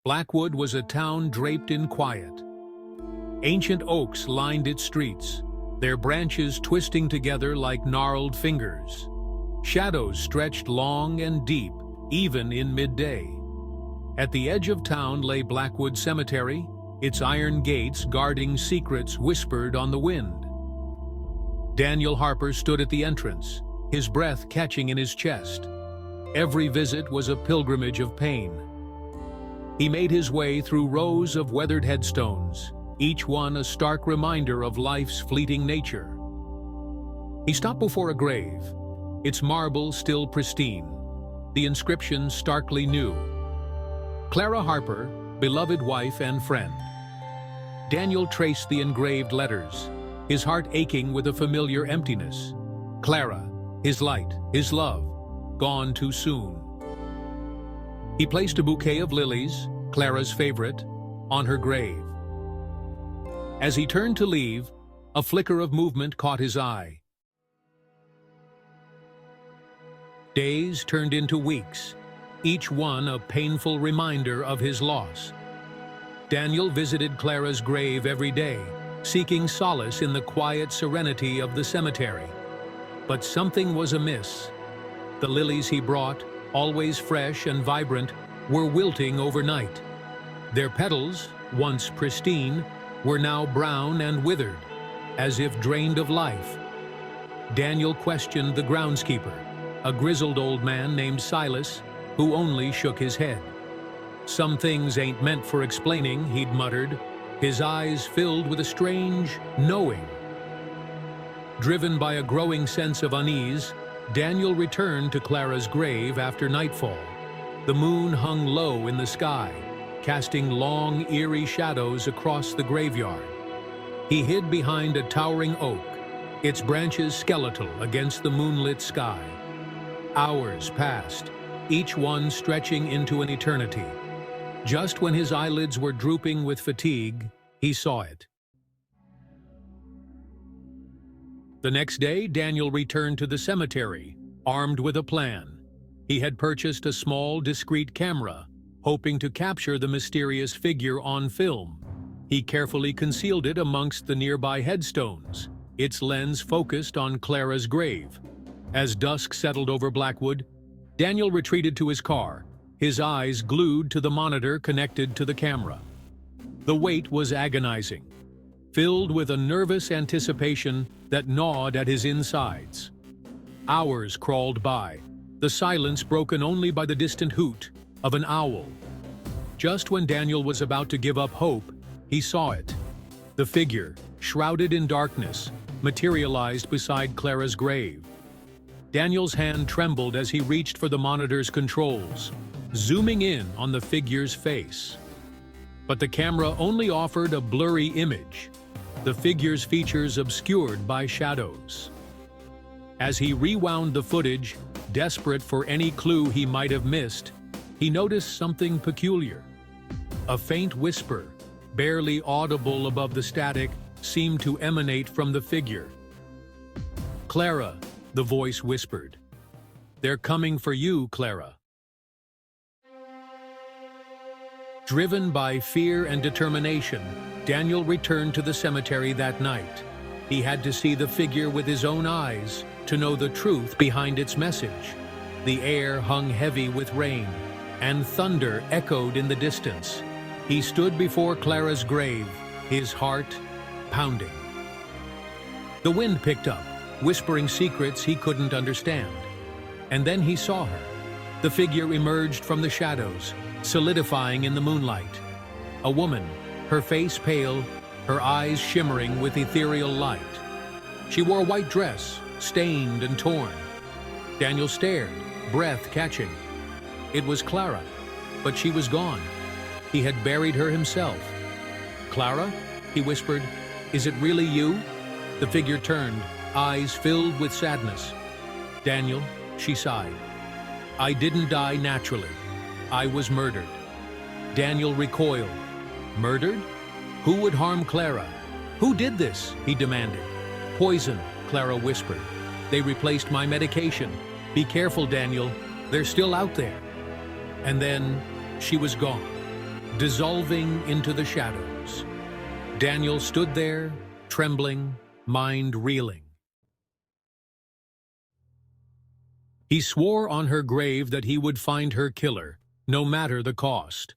Blackwood was a town draped in quiet. Ancient oaks lined its streets, their branches twisting together like gnarled fingers. Shadows stretched long and deep, even in midday. At the edge of town lay Blackwood Cemetery, its iron gates guarding secrets whispered on the wind. Daniel Harper stood at the entrance, his breath catching in his chest. Every visit was a pilgrimage of pain. He made his way through rows of weathered headstones, each one a stark reminder of life's fleeting nature. He stopped before a grave, its marble still pristine, the inscription starkly new. Clara Harper, beloved wife and friend. Daniel traced the engraved letters, his heart aching with a familiar emptiness. Clara, his light, his love, gone too soon. He placed a bouquet of lilies, Clara's favorite, on her grave. As he turned to leave, a flicker of movement caught his eye. Days turned into weeks, each one a painful reminder of his loss. Daniel visited Clara's grave every day, seeking solace in the quiet serenity of the cemetery. But something was amiss. The lilies he brought, always fresh and vibrant, were wilting overnight. Their petals, once pristine, were now brown and withered, as if drained of life. Daniel questioned the groundskeeper, a grizzled old man named Silas, who only shook his head. "Some things ain't meant for explaining," he'd muttered, his eyes filled with a strange knowing. Driven by a growing sense of unease, Daniel returned to Clara's grave after nightfall. The moon hung low in the sky, casting long, eerie shadows across the graveyard. He hid behind a towering oak, its branches skeletal against the moonlit sky. Hours passed, each one stretching into an eternity. Just when his eyelids were drooping with fatigue, he saw it. The next day, Daniel returned to the cemetery, armed with a plan. He had purchased a small, discreet camera, hoping to capture the mysterious figure on film. He carefully concealed it amongst the nearby headstones, its lens focused on Clara's grave. As dusk settled over Blackwood, Daniel retreated to his car, his eyes glued to the monitor connected to the camera. The wait was agonizing, filled with a nervous anticipation that gnawed at his insides. Hours crawled by, the silence broken only by the distant hoot of an owl. Just when Daniel was about to give up hope, he saw it. The figure, shrouded in darkness, materialized beside Clara's grave. Daniel's hand trembled as he reached for the monitor's controls, zooming in on the figure's face. But the camera only offered a blurry image, the figure's features obscured by shadows. As he rewound the footage, desperate for any clue he might have missed, he noticed something peculiar. A faint whisper, barely audible above the static, seemed to emanate from the figure. "Clara," the voice whispered. "They're coming for you, Clara." Driven by fear and determination, Daniel returned to the cemetery that night. He had to see the figure with his own eyes to know the truth behind its message. The air hung heavy with rain, and thunder echoed in the distance. He stood before Clara's grave, his heart pounding. The wind picked up, whispering secrets he couldn't understand. And then he saw her. The figure emerged from the shadows, solidifying in the moonlight. A woman, her face pale, her eyes shimmering with ethereal light. She wore a white dress, stained and torn. Daniel stared, breath catching. It was Clara, but she was gone. He had buried her himself. "Clara?" he whispered. "Is it really you?" The figure turned, eyes filled with sadness. "Daniel," she sighed. "I didn't die naturally. I was murdered." Daniel recoiled. Murdered? Who would harm Clara? "Who did this?" he demanded. "Poison," Clara whispered. "They replaced my medication. Be careful, Daniel. They're still out there." And then she was gone. dissolving into the shadows. Daniel stood there, trembling, mind reeling. He swore on her grave that he would find her killer, no matter the cost.